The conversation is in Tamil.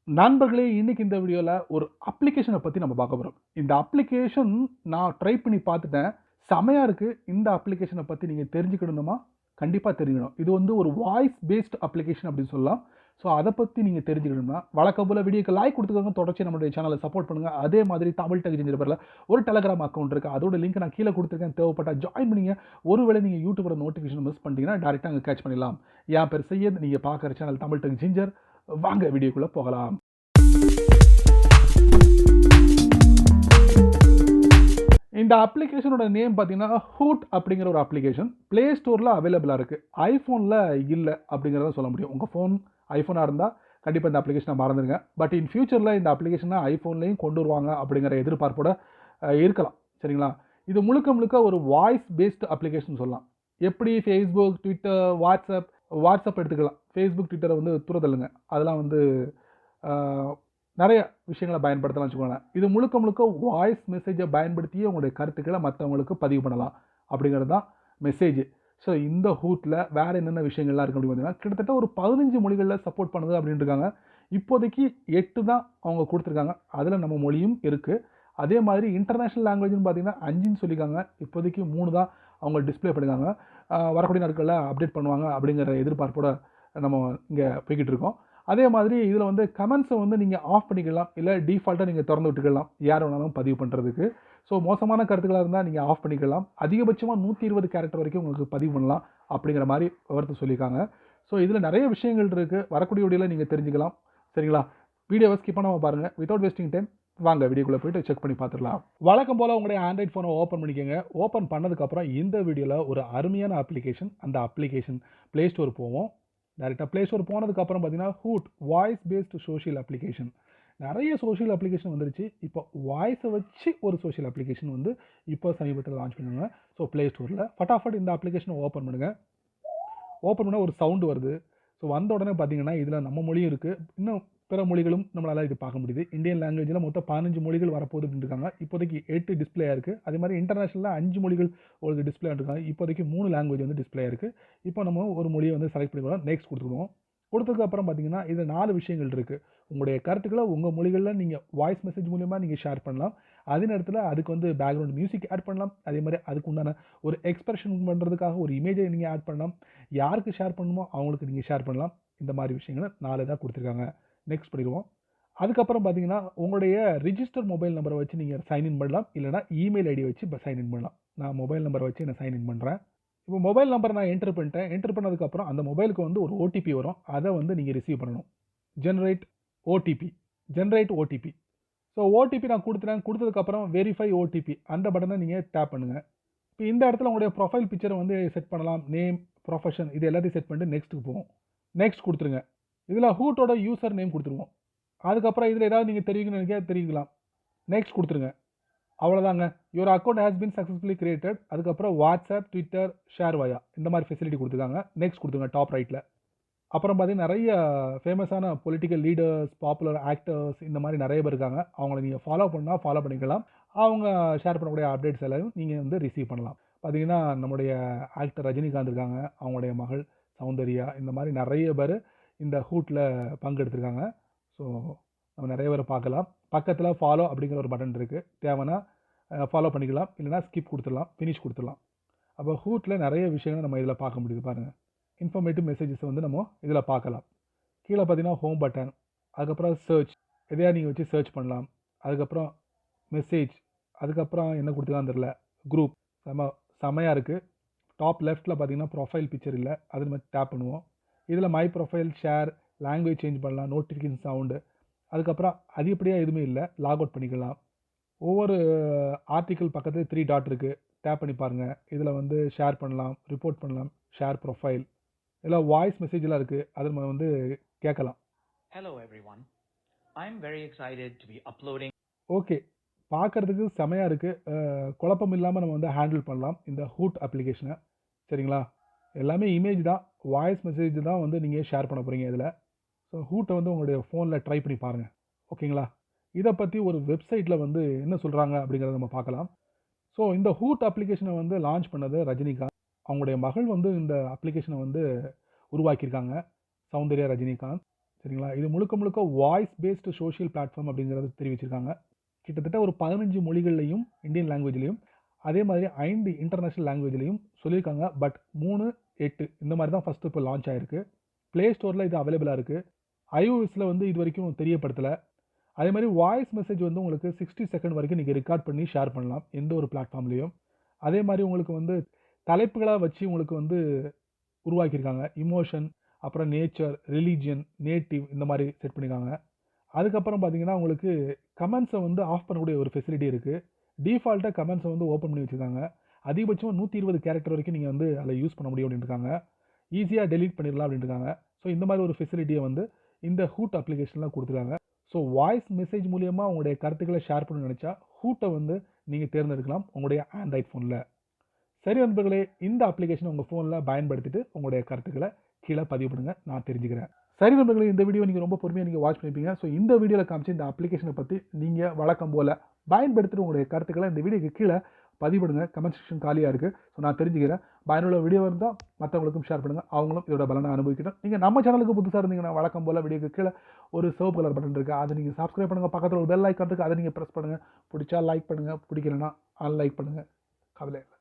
நண்பர்களே, இன்னைக்கு இந்த வீடியோல ஒரு அப்ளிகேஷன பத்தி நம்ம பார்க்க போறோம். இந்த அப்ளிகேஷன் நான் ட்ரை பண்ணி பார்த்துட்டேன். செமையா இருக்கு. இந்த அப்ளிகேஷன பத்தி நீங்க தெரிஞ்சுக்கணுமா? கண்டிப்பா தெரிஞ்சுக்கணும். இது வந்து ஒரு வாய்ஸ் பேஸ்ட் அப்ளிகேஷன் அப்படின்னு சொல்லலாம். ஸோ அத பத்தி நீங்க தெரிஞ்சுக்கணும்னா, வழக்கம் போல வீடியோக்கு லைக் குடுத்துக்கோங்க. தொடர்ச்சியா நம்மளுடைய சேனலை சப்போர்ட் பண்ணுங்க. அதே மாதிரி தமிழ் டெக் ஜிஞ்சர் பேர்ல ஒரு டெலகிராம் அக்கவுண்ட் இருக்கு. அதோட லிங்க் நான் கீழ குடுத்துருக்கேன். தேவைப்பட்டா ஜாயின் பண்ணீங்க. ஒருவேளை நீங்க யூடியூபோட நோட்டிஃபிகேஷன் மிஸ் பண்ணிட்டீங்கன்னா, டைரக்ட்டா அங்க கேட்ச் பண்ணிடலாம். என் பேர் சையத். நீங்க பார்க்குற சேனல் தமிழ் டெக் ஜிஞ்சர். வாங்க வீடியோக்குள்ள போகலாம். இந்த அப்ளிகேஷனோட நேம் பார்த்தீங்கன்னா ஹூட் அப்படிங்கிற ஒரு அப்ளிகேஷன் பிளே ஸ்டோரில் அவைலபிளாக இருக்குது. ஐஃபோனில் இல்லை அப்படிங்கிறத சொல்ல முடியும். உங்கள் ஃபோன் ஐஃபோனாக இருந்தால் கண்டிப்பாக இந்த அப்ளிகேஷனை மறந்துடுங்க. பட் இன் ஃபியூச்சரில் இந்த அப்ளிகேஷனை ஐஃபோன்லேயும் கொண்டு வருவாங்க அப்படிங்கிற எதிர்பார்ப்போட இருக்கலாம். சரிங்களா? இது முழுக்க முழுக்க ஒரு வாய்ஸ் பேஸ்டு அப்ளிகேஷன் சொல்லலாம். எப்படி ஃபேஸ்புக், ட்விட்டர், வாட்ஸ்அப் எடுத்துக்கலாம். ஃபேஸ்புக், ட்விட்டரை வந்து தூரதல்லுங்க. அதெல்லாம் வந்து நிறைய விஷயங்களை பயன்படுத்தலாம் வச்சுக்கோங்களேன். இது முழுக்க முழுக்க வாய்ஸ் மெசேஜை பயன்படுத்தியே உங்களுடைய கருத்துக்களை மற்றவங்களுக்கு பதிவு பண்ணலாம் அப்படிங்கிறது தான் மெசேஜ். ஸோ இந்த ஹூட்டில் வேறு என்னென்ன விஷயங்கள்லாம் இருக்குது அப்படின்னு பார்த்தீங்கன்னா, கிட்டத்தட்ட ஒரு 15 மொழிகளில் சப்போர்ட் பண்ணுது அப்படின்னு இருக்காங்க. இப்போதைக்கு 8 தான் அவங்க கொடுத்துருக்காங்க. அதில் நம்ம மொழியும் இருக்குது. அதே மாதிரி இன்டர்நேஷ்னல் லாங்குவேஜ்னு பார்த்தீங்கன்னா 5ன்னு சொல்லியிருக்காங்க. இப்போதைக்கு 3 தான் அவங்க டிஸ்பிளே பண்ணியிருக்காங்க. வரக்கூடிய நாட்களில் அப்டேட் பண்ணுவாங்க அப்படிங்கிற எதிர்பார்ப்போட நம்ம இங்கே போய்கிட்டு இருக்கோம். அதே மாதிரி இதில் வந்து கமெண்ட்ஸை வந்து நீங்கள் ஆஃப் பண்ணிக்கலாம், இல்லை டிஃபால்ட்டாக நீங்கள் திறந்து விட்டுக்கலாம், யார் வேணாலும் பதிவு பண்ணுறதுக்கு. ஸோ மோசமான கருத்துக்களாக இருந்தால் நீங்கள் ஆஃப் பண்ணிக்கலாம். அதிகபட்சமாக 120 கேரக்டர் வரைக்கும் உங்களுக்கு பதிவு பண்ணலாம் அப்படிங்கிற மாதிரி விவரத்தை சொல்லியிருக்காங்க. ஸோ இதில் நிறைய விஷயங்கள் இருக்குது. வரக்கூடிய வீடியோவில் நீங்கள் தெரிஞ்சுக்கலாம். சரிங்களா? வீடியோவை ஸ்கிப் பண்ணாமல் பாருங்கள். வித்தவுட் வேஸ்டிங் டைம் வாங்க வீடியோக்குள்ளே போய்ட்டு செக் பண்ணி பார்த்துடலாம். வழக்கம் போல் உங்களுடைய ஆண்ட்ராய்ட் ஃபோனை ஓப்பன் பண்ணிக்கோங்க. ஓப்பன் பண்ணதுக்கப்புறம் இந்த வீடியோவில் ஒரு அருமையான அப்ளிகேஷன், அந்த அப்ளிகேஷன் ப்ளே ஸ்டோர் போவோம். டேரெக்டாக ப்ளே ஸ்டோர் போனதுக்கப்புறம் பார்த்தீங்கன்னா hood voice based social application. நிறைய சோஷியல் அப்ளிகேஷன் வந்துருச்சு. இப்போ வாய்ஸை வச்சு ஒரு சோஷியல் அப்ளிகேஷன் வந்து இப்போ சமீபத்தில் லான்ச் பண்ணுவாங்க. ஸோ ப்ளே ஸ்டோரில் ஃபட்டாஃபட் இந்த அப்ளிகேஷனை ஓப்பன் பண்ணுங்கள். ஓப்பன் பண்ணால் ஒரு சவுண்டு வருது. ஸோ வந்த உடனே பார்த்தீங்கன்னா இதில் நம்ம மொழியும் இருக்குது, இன்னும் பிற மொழிகளும் நம்மளால் இது பார்க்க முடியுது. இந்தியன் லாங்குவேஜில் மொத்தம் 15 மொழிகள் வரப்போகுது அப்படின்னு இருக்காங்க. இப்போதைக்கு 8 டிஸ்பிளே இருக்குது. அதே மாதிரி இன்டர்நேஷனலில் 5 மொழிகள் உங்களுக்கு டிஸ்பிளே இருக்காங்க. இப்போதைக்கு 3 லாங்குவேஜ் வந்து டிஸ்பிளே இருக்குது. இப்போ நம்ம ஒரு மொழியை வந்து செலக்ட் பண்ணிக்கலாம். நெக்ஸ்ட் கொடுத்துருவோம். கொடுத்ததுக்கப்புறம் பார்த்தீங்கன்னா இது 4 விஷயங்கள் இருக்குது. உங்களுடைய கருத்துக்களை உங்கள் மொழிகளில் நீங்கள் வாய்ஸ் மெசேஜ் மூலிமா நீங்கள் ஷேர் பண்ணலாம். அதே நேரத்தில் அதுக்கு வந்து பேக்ரவுண்ட் மியூசிக் ஆட் பண்ணலாம். அதே மாதிரி அதுக்கு உண்டான ஒரு எக்ஸ்பிரஷன் பண்ணுறதுக்காக ஒரு இமேஜை நீங்கள் ஆட் பண்ணலாம். யாருக்கு ஷேர் பண்ணணுமோ அவங்களுக்கு நீங்கள் ஷேர் பண்ணலாம். இந்த மாதிரி விஷயங்களை 4 தான் கொடுத்துருக்காங்க. நெக்ஸ்ட் பண்ணிடுவோம். அதுக்கப்புறம் பார்த்தீங்கன்னா உங்களுடைய ரிஜிஸ்டர் மொபைல் நம்பரை வச்சு நீங்கள் சைன்இன் பண்ணலாம், இல்லைனா இமெயில் ஐடி வச்சு சைன்இன் பண்ணலாம். நான் மொபைல் நம்பரை வச்சு நான் சைன்இன் பண்ணுறேன். இப்போ மொபைல் நம்பரை நான் என்டர் பண்ணிட்டேன். என்டர் பண்ணதுக்கப்புறம் அந்த மொபைலுக்கு வந்து ஒரு ஓடிபி வரும். அதை வந்து நீங்கள் ரிசீவ் பண்ணணும். Generate OTP. ஸோ ஓடிபி நான் கொடுத்துட்டேன். கொடுத்ததுக்கப்புறம் வெரிஃபை ஓடிபி அந்த பட்டனை நீங்கள் டேப் பண்ணுங்கள். இப்போ இந்த இடத்துல உங்களுடைய ப்ரொஃபைல் பிக்சரை வந்து செட் பண்ணலாம். நேம், ப்ரொஃபஷன் இது எல்லாத்தையும் செட் பண்ணிட்டு நெக்ஸ்ட்டுக்கு போவோம். நெக்ஸ்ட் கொடுத்துருங்க. இதில் ஹூட்டோட யூசர் நேம் கொடுத்துருவோம். அதுக்கப்புறம் இதில் ஏதாவது நீங்கள் தெரிவிக்கணும்னு நினைக்க தெரிவிக்கலாம். நெக்ஸ்ட் கொடுத்துருங்க. அவ்வளோதாங்க. Your account has been successfully created. அதுக்கப்புறம் வாட்ஸ்அப், ட்விட்டர், ஷேர் வயா இந்த மாதிரி ஃபெசிலிட்டி கொடுத்துருக்காங்க. நெக்ஸ்ட் கொடுத்துருங்க டாப் ரைட்டில். அப்புறம் பார்த்தீங்கன்னா நிறைய ஃபேமஸான பொலிட்டிக்கல் லீடர்ஸ், பாப்புலர் ஆக்டர்ஸ் இந்த மாதிரி நிறைய பேர் இருக்காங்க. அவங்கள நீங்கள் ஃபாலோ பண்ணால் ஃபாலோ பண்ணிக்கலாம். அவங்க ஷேர் பண்ணக்கூடிய அப்டேட்ஸ் எல்லாம் நீங்கள் வந்து ரிசீவ் பண்ணலாம். பார்த்தீங்கன்னா நம்முடைய ஆக்டர் ரஜினிகாந்த் இருக்காங்க, அவங்களுடைய மகள் சௌந்தர்யா, இந்த மாதிரி நிறைய பேர் இந்த ஹூட்டில் பங்கெடுத்துருக்காங்க. ஸோ நம்ம நிறைய பேர் பார்க்கலாம். பக்கத்தில் ஃபாலோ அப்படிங்கிற ஒரு பட்டன் இருக்குது. தேவைன்னா ஃபாலோ பண்ணிக்கலாம், இல்லைனா ஸ்கிப் கொடுத்துடலாம், ஃபினிஷ் கொடுத்துடலாம். அப்போ ஹூட்டில் நிறைய விஷயங்களை நம்ம இதில் பார்க்க முடியுது பாருங்கள். இன்ஃபர்மேட்டிவ் மெசேஜஸ் வந்து நம்ம இதில் பார்க்கலாம். கீழே பார்த்தீங்கன்னா ஹோம் பட்டன், அதுக்கப்புறம் சர்ச், எதையா நீங்கள் வச்சு சர்ச் பண்ணலாம். அதுக்கப்புறம் மெசேஜ், அதுக்கப்புறம் என்ன கொடுத்துருக்கான்னு தெரில, குரூப் செமையாக இருக்குது. டாப் லெஃப்ட்டில் பார்த்தீங்கன்னா ப்ரொஃபைல் பிக்சர் இல்லை, அது நம்ம டேப் பண்ணுவோம். இதில் my profile, share, language change பண்ணலாம், நோட்டிஃபிகேஷன் சவுண்டு, அதுக்கப்புறம் அதிகப்படியாக எதுவுமே இல்லை, லாக் அவுட் பண்ணிக்கலாம். ஒவ்வொரு ஆர்டிக்கிள் பக்கத்தில் 3 டாட் இருக்குது, டேப் பண்ணி பாருங்கள். இதில் வந்து ஷேர் பண்ணலாம், ரிப்போர்ட் பண்ணலாம், ஷேர் ப்ரொஃபைல், இல்லை வாய்ஸ் மெசேஜ்லாம் இருக்குது, அது நம்ம வந்து கேட்கலாம். Hello everyone. I'm very excited to be uploading. Okay, பார்க்குறதுக்கு செமையாக இருக்குது. குழப்பம் இல்லாமல் நம்ம வந்து ஹேண்டில் பண்ணலாம் இந்த ஹூட் அப்ளிகேஷனை. சரிங்களா? எல்லாமே இமேஜ் தான், வாய்ஸ் மெசேஜ் தான் வந்து நீங்கள் ஷேர் பண்ண போகிறீங்க இதில். ஸோ ஹூட்டை வந்து உங்களுடைய ஃபோனில் ட்ரை பண்ணி பாருங்கள். ஓகேங்களா? இதை பற்றி ஒரு வெப்சைட்டில் வந்து என்ன சொல்கிறாங்க அப்படிங்கிறத நம்ம பார்க்கலாம். ஸோ இந்த ஹூட் அப்ளிகேஷனை வந்து லான்ச் பண்ணது ரஜினிகாந்த். அவங்களுடைய மகள் வந்து இந்த அப்ளிகேஷனை வந்து உருவாக்கியிருக்காங்க, சௌந்தர்யா ரஜினிகாந்த். சரிங்களா. இது முழுக்க முழுக்க வாய்ஸ் பேஸ்டு சோஷியல் பிளாட்ஃபார்ம் அப்படிங்கிறத தெரிவிச்சிருக்காங்க. கிட்டத்தட்ட ஒரு 15 மொழிகள்லையும் இந்தியன் லாங்குவேஜ்லையும் அதே மாதிரி 5 இன்டர்நேஷனல் லாங்குவேஜ்லையும் சொல்லியிருக்காங்க. பட் 3, 8 இந்த மாதிரி தான் ஃபஸ்ட்டு இப்போ லான்ச் ஆயிருக்கு. ப்ளே ஸ்டோரில் இது அவைலபிளாக இருக்குது. iOSல வந்து இது வரைக்கும் தெரியப்படுத்தலை. அதே மாதிரி வாய்ஸ் மெசேஜ் வந்து உங்களுக்கு 60 செகண்ட் வரைக்கும் நீங்கள் ரெக்கார்ட் பண்ணி ஷேர் பண்ணலாம் எந்த ஒரு பிளாட்ஃபார்ம்லேயும். அதே மாதிரி உங்களுக்கு வந்து தலைப்புகளாக வச்சு உங்களுக்கு வந்து உருவாக்கியிருக்காங்க. இமோஷன், அப்புறம் நேச்சர், ரிலீஜியன், நேட்டிவ் இந்த மாதிரி செட் பண்ணியிருக்காங்க. அதுக்கப்புறம் பார்த்தீங்கன்னா உங்களுக்கு கமெண்ட்ஸை வந்து ஆஃப் பண்ணக்கூடிய ஒரு ஃபெசிலிட்டி இருக்குது. டிஃபால்ட்டாக கமெண்ட்ஸை வந்து ஓப்பன் பண்ணி வச்சுருக்காங்க. அதிகபட்சம் 120 கேரக்டர் வரைக்கும் நீங்கள் வந்து அதில் யூஸ் பண்ண முடியும் அப்படின்னு இருக்காங்க. ஈஸியாக டெலீட் பண்ணிடலாம் அப்படின்னு இருக்காங்க. ஸோ இந்த மாதிரி ஒரு ஃபெசிலிட்டியை வந்து இந்த ஹூட் அப்ளிகேஷனில் கொடுத்துருக்காங்க. ஸோ வாய்ஸ் மெசேஜ் மூலியமாக உங்களுடைய கருத்துக்களை ஷேர் பண்ணணும்னு நினச்சா ஹூட்டை வந்து நீங்கள் தேர்ந்தெடுக்கலாம் உங்களுடைய ஆண்ட்ராய்ட் ஃபோனில். சரி நண்பர்களே, இந்த அப்ளிகேஷனை உங்கள் ஃபோனில் பயன்படுத்திட்டு உங்களுடைய கருத்துக்களை கீழே பதிவு பண்ணுங்க, நான் தெரிஞ்சுக்கிறேன். சரி நண்பர்களே, இந்த வீடியோ நீங்கள் ரொம்ப பொறுமையாக நீங்கள் வாட்ச் பண்ணிப்பீங்க. ஸோ இந்த வீடியோவில் காமிச்சு இந்த அப்ளிகேஷனை பற்றி நீங்கள் வழக்கம் போல் பயன்படுத்திட்டு உங்களுடைய கருத்துக்களை இந்த வீடியோக்கு கீழே பதிவிடுங்க. கமெண்ட் செக்ஷன் காலியாக இருக்குது. ஸோ நான் தெரிஞ்சுக்கிறேன். பயனுள்ள வீடியோ இருந்தால் மற்றவங்களுக்கும் ஷேர் பண்ணுங்கள், அவங்களும் இதோட பலனை அனுபவிக்கட்டும். நீங்கள் நம்ம சேனலுக்கு புதுசாக இருந்தீங்கன்னா வழக்கம் போல் வீடியோக்கு கீழே ஒரு சிவப்பு கலர் பட்டன் இருக்குது, அதை நீங்கள் சப்ஸ்கிரைப் பண்ணுங்கள். பக்கத்தில் ஒரு பெல் ஐக்கான் இருக்குது, அதை நீங்கள் ப்ரெஸ் பண்ணுங்கள். பிடிச்சா லைக் பண்ணுங்கள், பிடிக்கலன்னா அன்லைக் பண்ணுங்கள். கவலை இல்லை.